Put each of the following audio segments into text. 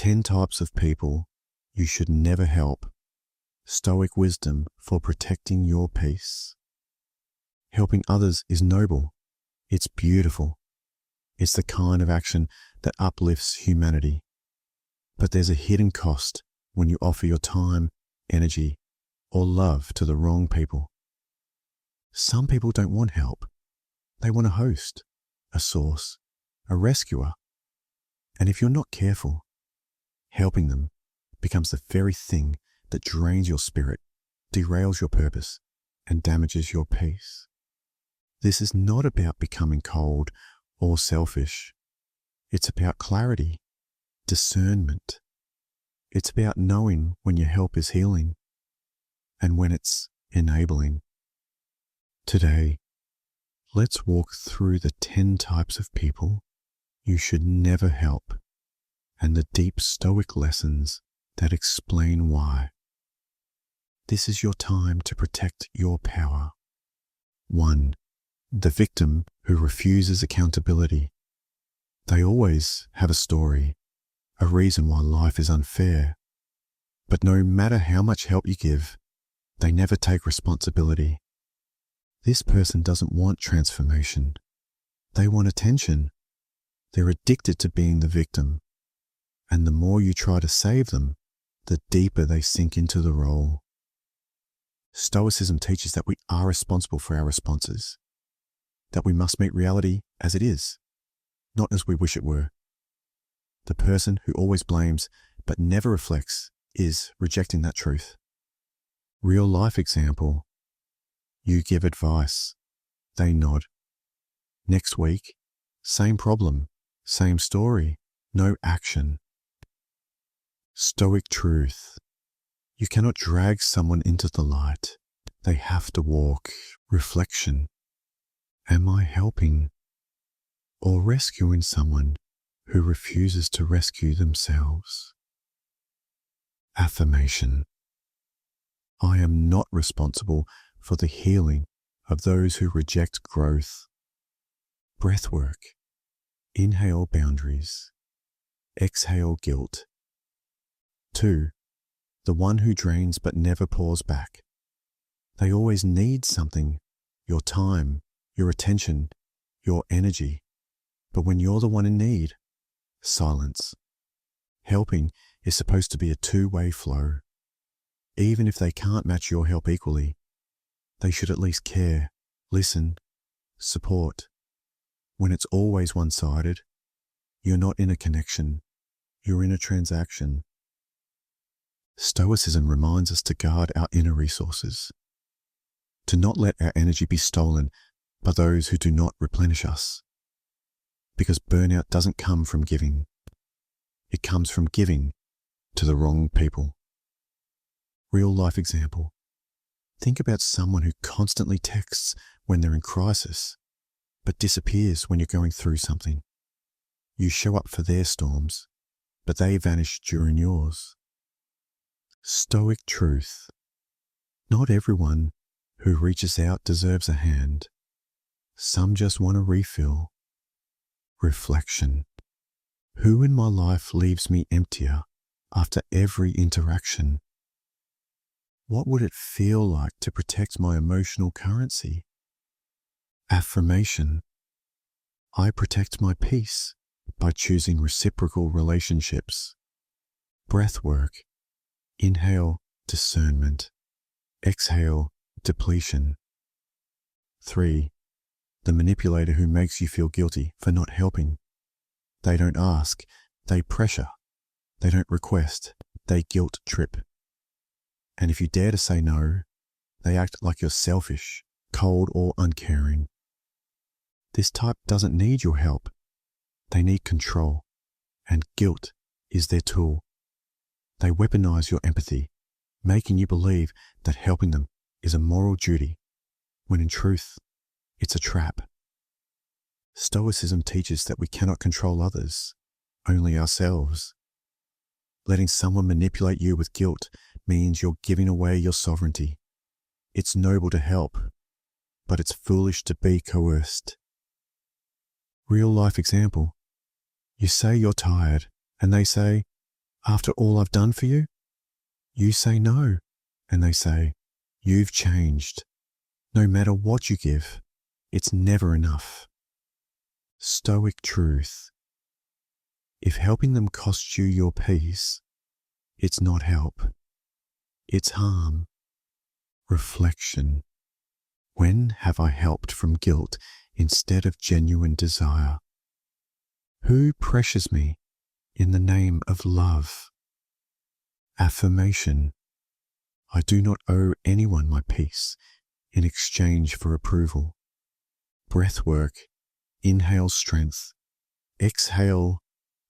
10 types of people you should never help. Stoic wisdom for protecting your peace. Helping others is noble. It's beautiful. It's the kind of action that uplifts humanity. But there's a hidden cost when you offer your time, energy, or love to the wrong people. Some people don't want help. They want a host, a source, a rescuer. And if you're not careful, helping them becomes the very thing that drains your spirit, derails your purpose, and damages your peace. This is not about becoming cold or selfish. It's about clarity, discernment. It's about knowing when your help is healing and when it's enabling. Today, let's walk through the 10 types of people you should never help and the deep Stoic lessons that explain why. This is your time to protect your power. 1. The victim who refuses accountability. They always have a story, a reason why life is unfair. But no matter how much help you give, they never take responsibility. This person doesn't want transformation. They want attention. They're addicted to being the victim. And the more you try to save them, the deeper they sink into the role. Stoicism teaches that we are responsible for our responses, that we must meet reality as it is, not as we wish it were. The person who always blames but never reflects is rejecting that truth. Real life example. You give advice. They nod. Next week, same problem, same story, no action. Stoic truth. You cannot drag someone into the light. They have to walk. Reflection. Am I helping or rescuing someone who refuses to rescue themselves? Affirmation. I am not responsible for the healing of those who reject growth. Breathwork. Inhale boundaries. Exhale guilt. 2. The one who drains but never pours back. They always need something, your time, your attention, your energy. But when you're the one in need, silence. Helping is supposed to be a two-way flow. Even if they can't match your help equally, they should at least care, listen, support. When it's always one-sided, you're not in a connection, you're in a transaction. Stoicism reminds us to guard our inner resources, to not let our energy be stolen by those who do not replenish us. Because burnout doesn't come from giving. It comes from giving to the wrong people. Real life example. Think about someone who constantly texts when they're in crisis, but disappears when you're going through something. You show up for their storms, but they vanish during yours. Stoic truth. Not everyone who reaches out deserves a hand. Some just want a refill. Reflection. Who in my life leaves me emptier after every interaction? What would it feel like to protect my emotional currency? Affirmation. I protect my peace by choosing reciprocal relationships. Breathwork. Inhale, discernment. Exhale, depletion. 3. The manipulator who makes you feel guilty for not helping. They don't ask, they pressure. They don't request, they guilt trip. And if you dare to say no, they act like you're selfish, cold, or uncaring. This type doesn't need your help. They need control, and guilt is their tool. They weaponize your empathy, making you believe that helping them is a moral duty, when in truth, it's a trap. Stoicism teaches that we cannot control others, only ourselves. Letting someone manipulate you with guilt means you're giving away your sovereignty. It's noble to help, but it's foolish to be coerced. Real life example. You say you're tired, and they say, After all I've done for you? You say no, and they say, you've changed. No matter what you give, it's never enough. Stoic truth. If helping them costs you your peace, it's not help. It's harm. Reflection. When have I helped from guilt instead of genuine desire? Who pressures me in the name of love? Affirmation. I do not owe anyone my peace in exchange for approval. Breath work. Inhale strength. Exhale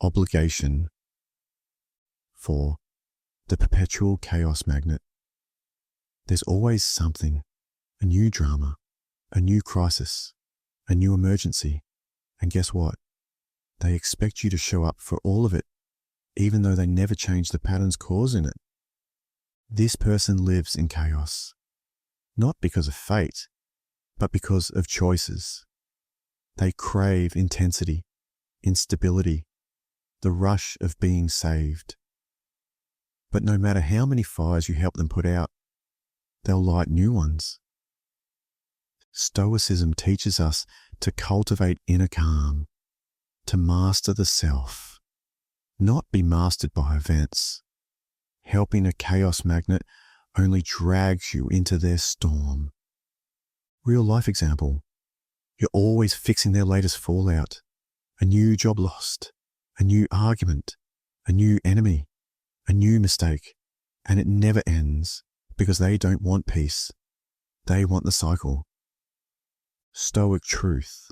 obligation. 4. The perpetual chaos magnet. There's always something, a new drama, a new crisis, a new emergency, and guess what? They expect you to show up for all of it, even though they never change the patterns causing it. This person lives in chaos, not because of fate, but because of choices. They crave intensity, instability, the rush of being saved. But no matter how many fires you help them put out, they'll light new ones. Stoicism teaches us to cultivate inner calm, to master the self, not be mastered by events. Helping a chaos magnet only drags you into their storm. Real life example. You're always fixing their latest fallout, a new job lost, a new argument, a new enemy, a new mistake, and it never ends because they don't want peace. They want the cycle. Stoic truth.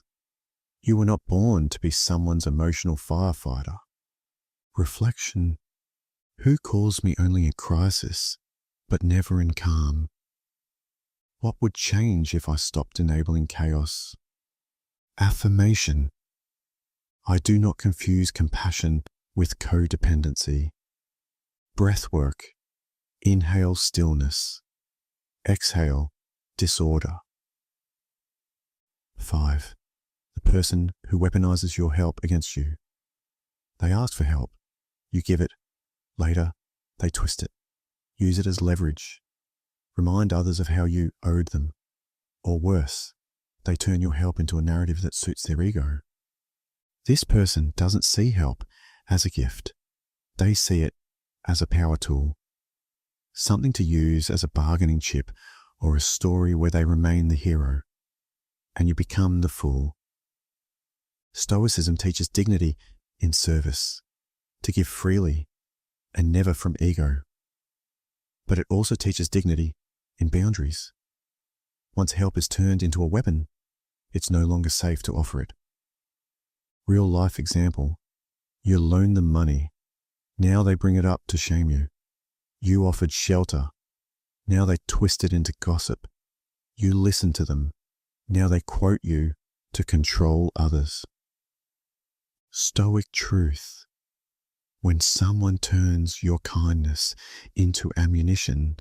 You were not born to be someone's emotional firefighter. Reflection. Who calls me only in crisis, but never in calm? What would change if I stopped enabling chaos? Affirmation. I do not confuse compassion with codependency. Breath work. Inhale stillness. Exhale disorder. 5. The person who weaponizes your help against you. They ask for help. You give it. Later, they twist it. Use it as leverage. Remind others of how you owed them. Or worse, they turn your help into a narrative that suits their ego. This person doesn't see help as a gift. They see it as a power tool. Something to use as a bargaining chip or a story where they remain the hero. And you become the fool. Stoicism teaches dignity in service, to give freely and never from ego. But it also teaches dignity in boundaries. Once help is turned into a weapon, it's no longer safe to offer it. Real life example. You loan them money. Now they bring it up to shame you. You offered shelter. Now they twist it into gossip. You listen to them. Now they quote you to control others. Stoic truth. When someone turns your kindness into ammunition,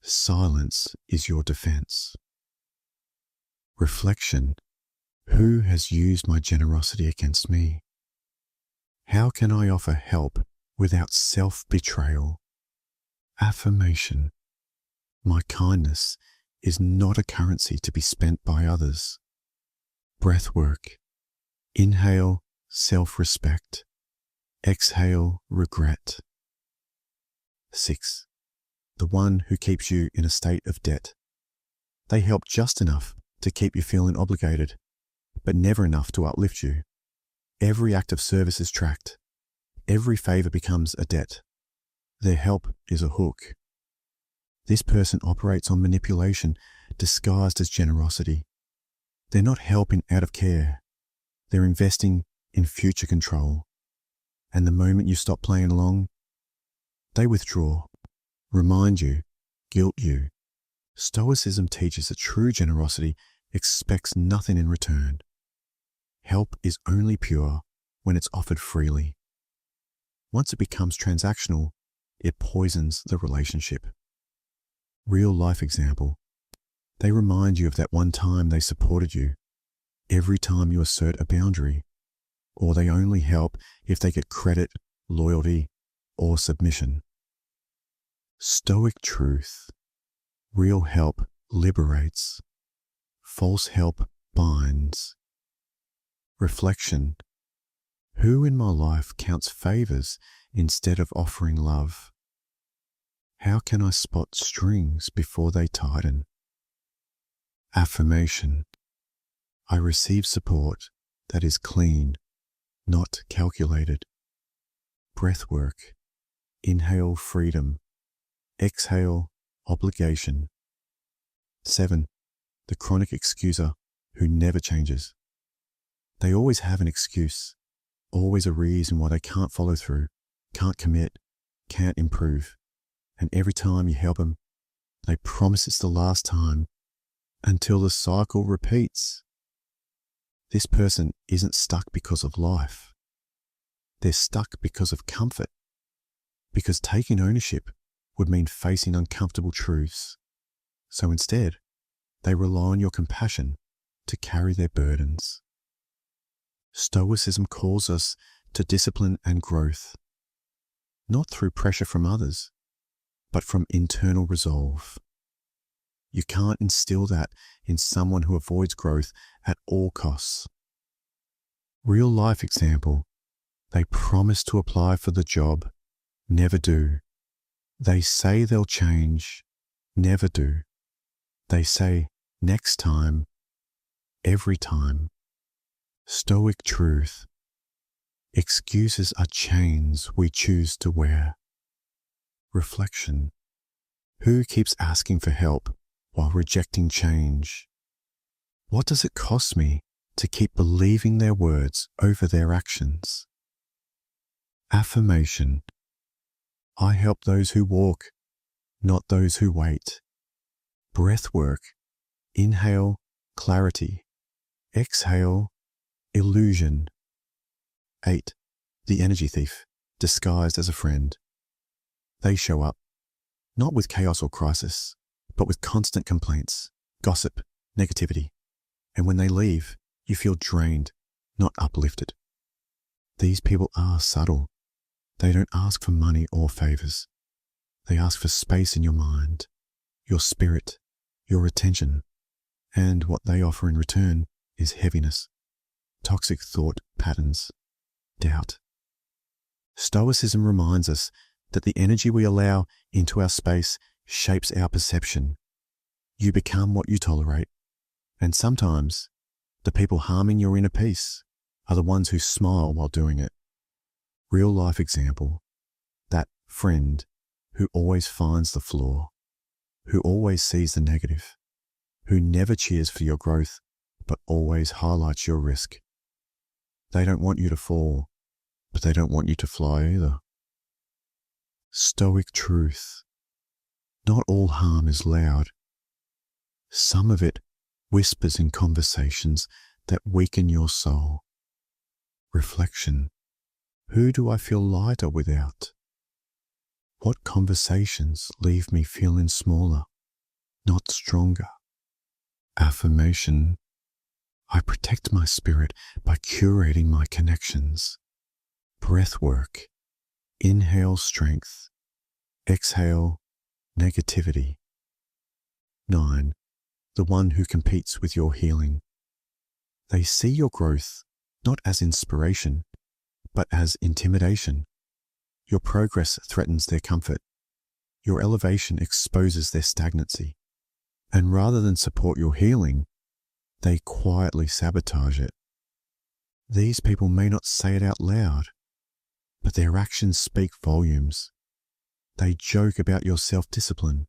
silence is your defense. Reflection. Who has used my generosity against me? How can I offer help without self-betrayal? Affirmation. My kindness is not a currency to be spent by others. Breath work. Inhale self-respect. Exhale regret. 6. The one who keeps you in a state of debt. They help just enough to keep you feeling obligated, but never enough to uplift you. Every act of service is tracked. Every favor becomes a debt. Their help is a hook. This person operates on manipulation disguised as generosity. They're not helping out of care. They're investing in future control. And the moment you stop playing along, they withdraw, remind you, guilt you. Stoicism teaches that true generosity expects nothing in return. Help is only pure when it's offered freely. Once it becomes transactional, it poisons the relationship. Real life example. They remind you of that one time they supported you, every time you assert a boundary, or they only help if they get credit, loyalty, or submission. Stoic truth. Real help liberates. False help binds. Reflection. Who in my life counts favors instead of offering love? How can I spot strings before they tighten? Affirmation. I receive support that is clean, not calculated. Breathwork. Inhale freedom. Exhale obligation. 7. The chronic excuser who never changes. They always have an excuse, always a reason why they can't follow through, can't commit, can't improve. And every time you help them, they promise it's the last time until the cycle repeats. This person isn't stuck because of life. They're stuck because of comfort, because taking ownership would mean facing uncomfortable truths. So instead, they rely on your compassion to carry their burdens. Stoicism calls us to discipline and growth, not through pressure from others, but from internal resolve. You can't instill that in someone who avoids growth at all costs. Real life example. They promise to apply for the job, never do. They say they'll change, never do. They say next time, every time. Stoic truth. Excuses are chains we choose to wear. Reflection. Who keeps asking for help while rejecting change? What does it cost me to keep believing their words over their actions? Affirmation. I help those who walk, not those who wait. Breathwork. Inhale, clarity. Exhale, illusion. 8. The energy thief, disguised as a friend. They show up, not with chaos or crisis, but with constant complaints, gossip, negativity. And when they leave, you feel drained, not uplifted. These people are subtle. They don't ask for money or favors. They ask for space in your mind, your spirit, your attention. And what they offer in return is heaviness, toxic thought patterns, doubt. Stoicism reminds us that the energy we allow into our space shapes our perception. You become what you tolerate. And sometimes the people harming your inner peace are the ones who smile while doing it. Real life example. That friend who always finds the flaw, who always sees the negative, who never cheers for your growth, but always highlights your risk. They don't want you to fall, but they don't want you to fly either. Stoic truth. Not all harm is loud. Some of it whispers in conversations that weaken your soul. Reflection. Who do I feel lighter without? What conversations leave me feeling smaller, not stronger? Affirmation. I protect my spirit by curating my connections. Breathwork. Inhale strength. Exhale negativity. 9. The one who competes with your healing. They see your growth not as inspiration, but as intimidation. Your progress threatens their comfort. Your elevation exposes their stagnancy. And rather than support your healing, they quietly sabotage it. These people may not say it out loud, but their actions speak volumes. They joke about your self-discipline,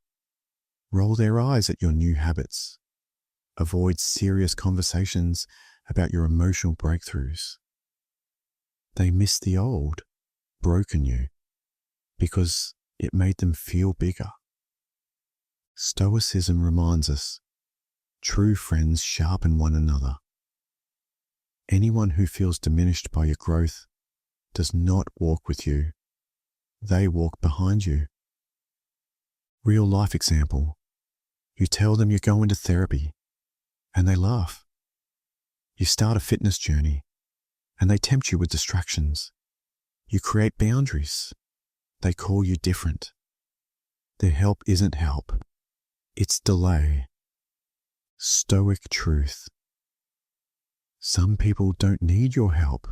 roll their eyes at your new habits, avoid serious conversations about your emotional breakthroughs. They miss the old, broken you, because it made them feel bigger. Stoicism reminds us, true friends sharpen one another. Anyone who feels diminished by your growth does not walk with you. They walk behind you. Real life example. You tell them you're going to therapy, and they laugh. You start a fitness journey, and they tempt you with distractions. You create boundaries. they call you different. Their help isn't help. It's delay. Stoic truth. Some people don't need your help.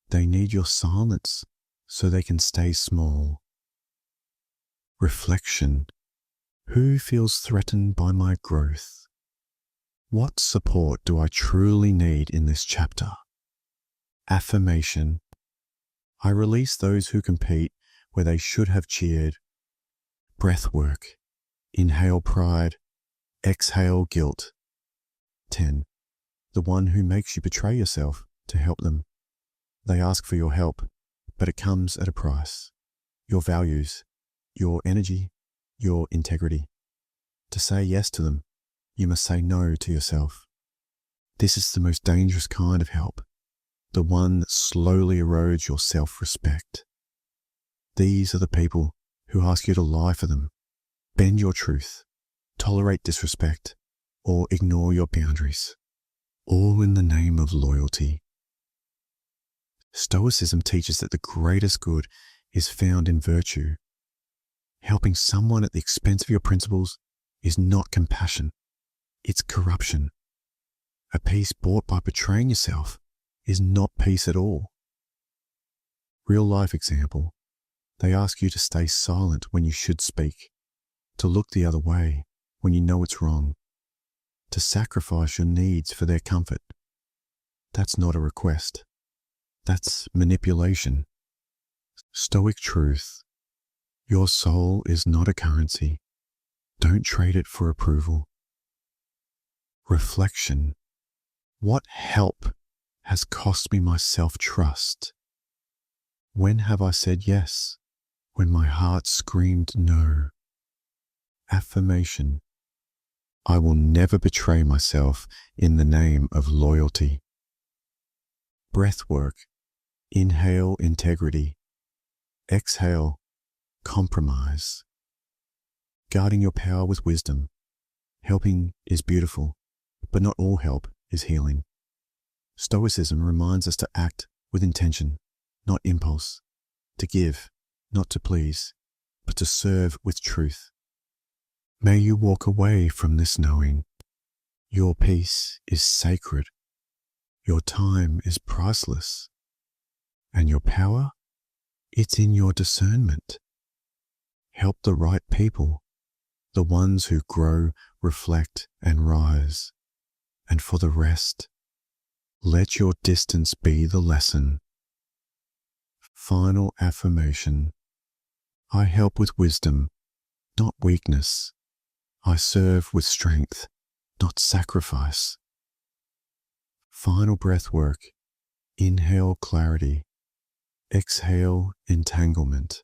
They need your silence so they can stay small. Reflection. Who feels threatened by my growth? What support do I truly need in this chapter? Affirmation. I release those who compete where they should have cheered. Breath work. Inhale pride. Exhale guilt. 10. The one who makes you betray yourself to help them. They ask for your help, but it comes at a price. Your values, your energy, your integrity. To say yes to them, you must say no to yourself. This is the most dangerous kind of help, the one that slowly erodes your self-respect. These are the people who ask you to lie for them, bend your truth, tolerate disrespect, or ignore your boundaries, all in the name of loyalty. Stoicism teaches that the greatest good is found in virtue. Helping someone at the expense of your principles is not compassion, it's corruption. A peace bought by betraying yourself is not peace at all. Real life example. They ask you to stay silent when you should speak, to look the other way when you know it's wrong, to sacrifice your needs for their comfort. That's not a request. That's manipulation. Stoic truth. Your soul is not a currency. Don't trade it for approval. Reflection. What help has cost me my self-trust? When have I said yes, when my heart screamed no? Affirmation. I will never betray myself in the name of loyalty. Breath work. Inhale integrity. Exhale compromise. Guarding your power with wisdom. Helping is beautiful, but not all help is healing. Stoicism reminds us to act with intention, not impulse, to give, not to please, but to serve with truth. May you walk away from this knowing your peace is sacred, your time is priceless, and your power, it's in your discernment. Help the right people, the ones who grow, reflect, and rise. And for the rest, let your distance be the lesson. Final affirmation. I help with wisdom, not weakness. I serve with strength, not sacrifice. Final breath work. Inhale clarity. Exhale entanglement.